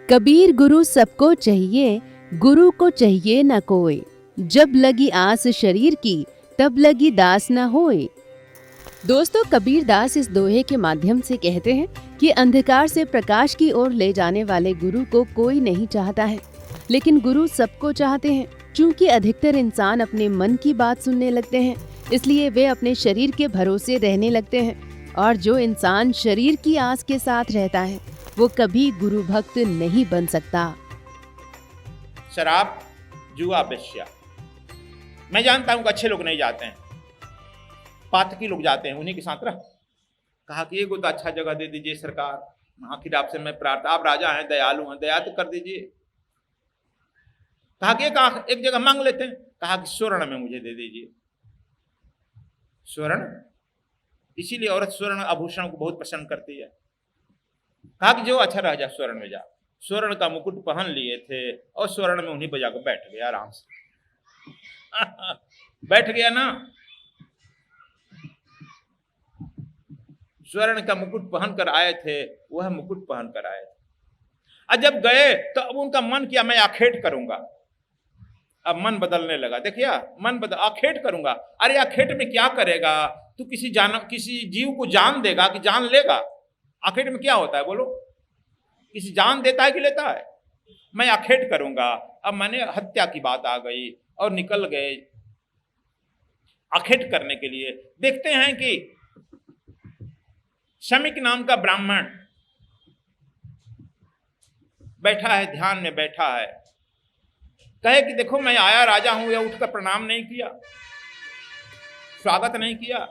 कबीर गुरु सबको चाहिए, गुरु को चाहिए न कोई। जब लगी आस शरीर की, तब लगी दास न होए। दोस्तों, कबीर दास इस दोहे के माध्यम से कहते हैं कि अंधकार से प्रकाश की ओर ले जाने वाले गुरु को कोई नहीं चाहता है, लेकिन गुरु सबको चाहते हैं। क्योंकि अधिकतर इंसान अपने मन की बात सुनने लगते हैं, इसलिए वे अपने शरीर के भरोसे रहने लगते हैं। और जो इंसान शरीर की आस के साथ रहता है, वो कभी गुरु भक्त नहीं बन सकता। शराब, जुआ, बेश्या। मैं जानता हूं कि अच्छे लोग नहीं जाते हैं, पातकी लोग जाते हैं, उन्हीं के साथ रह। कहा कि एगो तो अच्छा जगह दे दीजिए सरकार, आखिर आपसे मैं प्रार्थना, आप राजा हैं, दयालु हैं, दया तो कर दीजिए। कहा कि एक जगह मांग लेते हैं। कहा कि स्वर्ण में मुझे दे दीजिए। स्वर्ण, इसीलिए औरत स्वर्ण आभूषण को बहुत पसंद करती है। कहा कि जो अच्छा रह जा, स्वर्ण में जा। स्वर्ण का मुकुट पहन लिए थे और स्वर्ण में उन्हीं पर जाकर बैठ गया आराम से। बैठ गया ना। स्वर्ण का मुकुट पहन कर आए थे, वह मुकुट पहन कर आए थे। और जब गए तो अब उनका मन किया मैं आखेट करूंगा। अब मन बदलने लगा। देखिए, मन बदल, आखेट करूंगा। अरे आखेट में क्या करेगा तू? किसी जीव को जान देगा कि जान लेगा? आखेट में क्या होता है बोलो? किसी जान देता है कि लेता है? मैं आखेट करूंगा। अब मैंने हत्या की बात आ गई और निकल गए आखेट करने के लिए। देखते हैं कि शमिक नाम का ब्राह्मण बैठा है, ध्यान में बैठा है। कहे कि देखो मैं आया राजा हूं, या उठकर प्रणाम नहीं किया, स्वागत नहीं किया,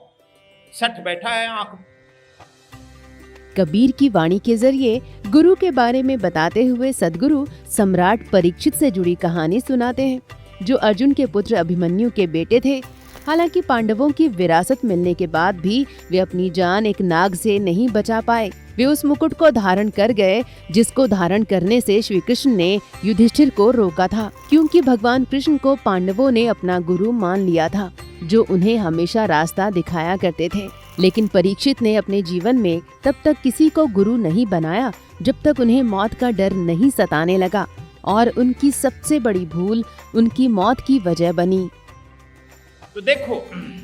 सठ बैठा है आंख। कबीर की वाणी के जरिए गुरु के बारे में बताते हुए सद्गुरु सम्राट परीक्षित से जुड़ी कहानी सुनाते हैं, जो अर्जुन के पुत्र अभिमन्यु के बेटे थे। हालांकि पांडवों की विरासत मिलने के बाद भी वे अपनी जान एक नाग से नहीं बचा पाए। वे उस मुकुट को धारण कर गए, जिसको धारण करने से श्री कृष्ण ने युधिष्ठिर को रोका था, क्योंकि भगवान कृष्ण को पांडवों ने अपना गुरु मान लिया था, जो उन्हें हमेशा रास्ता दिखाया करते थे। लेकिन परीक्षित ने अपने जीवन में तब तक किसी को गुरु नहीं बनाया, जब तक उन्हें मौत का डर नहीं सताने लगा, और उनकी सबसे बड़ी भूल उनकी मौत की वजह बनी। तो देखो,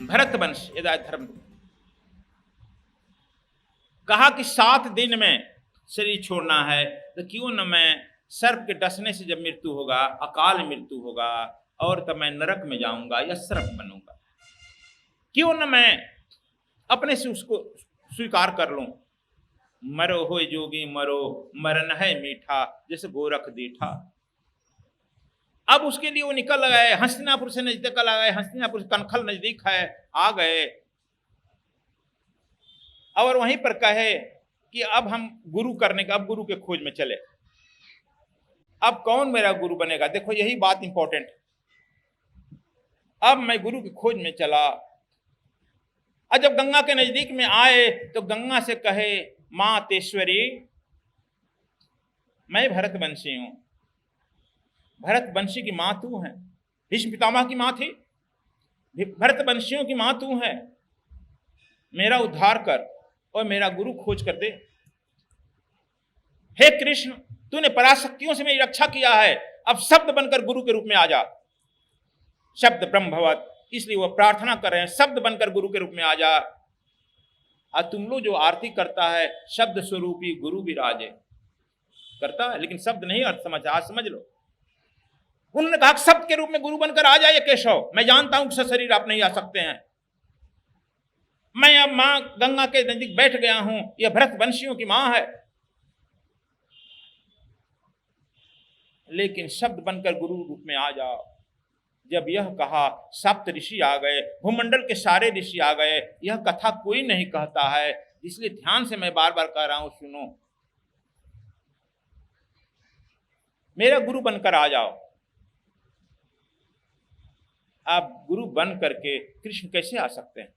भरत वंश यदा धर्म कहा कि 7 दिन में शरीर छोड़ना है, तो क्यों न मैं सर्प के डसने से जब मृत्यु होगा, अकाल मृत्यु होगा, और तब मैं नरक में जाऊंगा या सर्प बनूंगा, क्यों न मैं अपने से उसको स्वीकार कर लूं। मरो हो जोगी मरो, मरन है मीठा, जैसे गोरख दीठा। अब उसके लिए वो निकल गए, हस्तिनापुर से नजदीक आ गए। हस्तिनापुर से कनखल नजदीक है, आ गए और वहीं पर कहे कि अब हम गुरु करने का, अब गुरु के खोज में चले। अब कौन मेरा गुरु बनेगा? देखो, यही बात इंपॉर्टेंट। अब मैं गुरु की खोज में चला, और जब गंगा के नजदीक में आए तो गंगा से कहे, मां तेश्वरी, मैं भरत वंशी हूं। भरत वंशी की मां तू है, भीष्म पितामह की मां थी, भरत वंशियों की मां तू है। मेरा उद्धार कर और मेरा गुरु खोज कर दे। हे कृष्ण, तूने पराशक्तियों से मेरी रक्षा किया है, अब शब्द बनकर गुरु के रूप में आ जा। शब्द ब्रह्म भवत, इसलिए वह प्रार्थना कर रहे हैं, शब्द बनकर गुरु के रूप में आ जा। और तुम लोग जो आरती करता है, शब्द स्वरूपी गुरु विराजे करता है, लेकिन शब्द नहीं अर्थ समझ। आज समझ लो। उन्होंने कहा शब्द के रूप में गुरु बनकर आ जाइए केशव, मैं जानता हूं कि शरीर आप नहीं आ सकते हैं। मैं अब मां गंगा के नजदीक बैठ गया हूं, यह भरत वंशियों की मां है, लेकिन शब्द बनकर गुरु रूप में आ जाओ। जब यह कहा, 7 ऋषि आ गए, भूमंडल के सारे ऋषि आ गए। यह कथा कोई नहीं कहता है, इसलिए ध्यान से मैं बार बार कह रहा हूं, सुनो। मेरा गुरु बनकर आ जाओ। आप गुरु बन करके कृष्ण कैसे आ सकते हैं?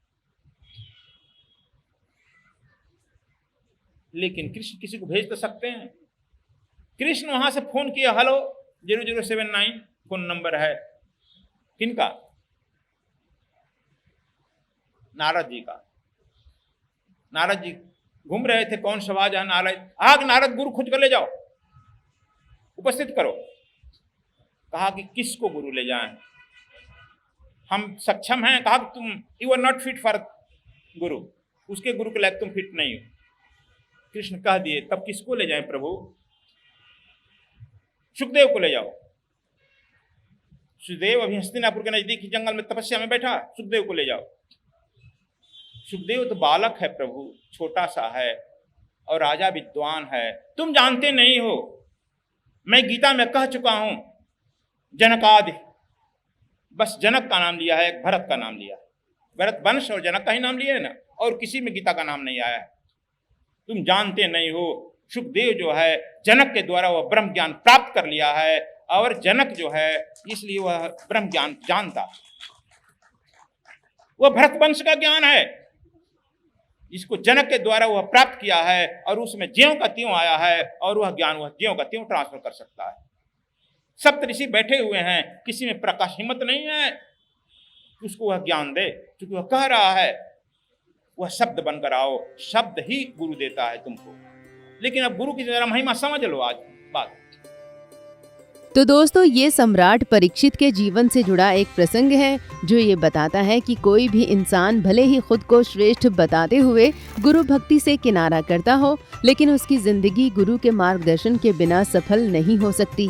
लेकिन कृष्ण किसी को भेज तो सकते हैं। कृष्ण वहां से फोन किया, हेलो 0079 फोन नंबर है। किनका? नारद जी का। नारद जी घूम रहे थे, कौन सवाज है नारद, आग नारद गुरु खोज कर ले जाओ। उपस्थित करो। कहा कि किसको गुरु ले जाएं, हम सक्षम हैं। कहा कि तुम you are not fit for गुरु, उसके गुरु के लायक तुम फिट नहीं हो। कृष्ण कह दिए तब किसको ले जाएं प्रभु? सुखदेव को ले जाओ। सुखदेव अभी हस्तिनापुर के नजदीक ही जंगल में तपस्या में बैठा, सुखदेव को ले जाओ। सुखदेव तो बालक है प्रभु, छोटा सा है और राजा विद्वान है, तुम जानते नहीं हो। मैं गीता में कह चुका हूं जनकादि, बस जनक का नाम लिया है, भरत का नाम लिया है, भरत वंश और जनक का ही नाम लिया है ना, और किसी में गीता का नाम नहीं आया है। तुम जानते नहीं हो, सुखदेव जो है जनक के द्वारा वह ब्रह्म ज्ञान प्राप्त कर लिया है, और जनक जो है इसलिए वह ब्रह्म ज्ञान जानता, वह भरत वंश का ज्ञान है, इसको जनक के द्वारा वह प्राप्त किया है, और उसमें ज्यों का त्यों आया है, और वह ज्ञान वह ज्यों का त्यों ट्रांसफर कर सकता है। सप्त ऋषि बैठे हुए हैं, किसी में प्रकाश हिम्मत नहीं है कि उसको वह ज्ञान दे, क्योंकि वह कह रहा है वह शब्द बनकर आओ, शब्द ही गुरु देता है तुमको। लेकिन अब गुरु की जरा महिमा समझ लो आज बात। तो दोस्तों, ये सम्राट परीक्षित के जीवन से जुड़ा एक प्रसंग है जो ये बताता है कि कोई भी इंसान भले ही खुद को श्रेष्ठ बताते हुए गुरु भक्ति से किनारा करता हो, लेकिन उसकी जिंदगी गुरु के मार्गदर्शन के बिना सफल नहीं हो सकती।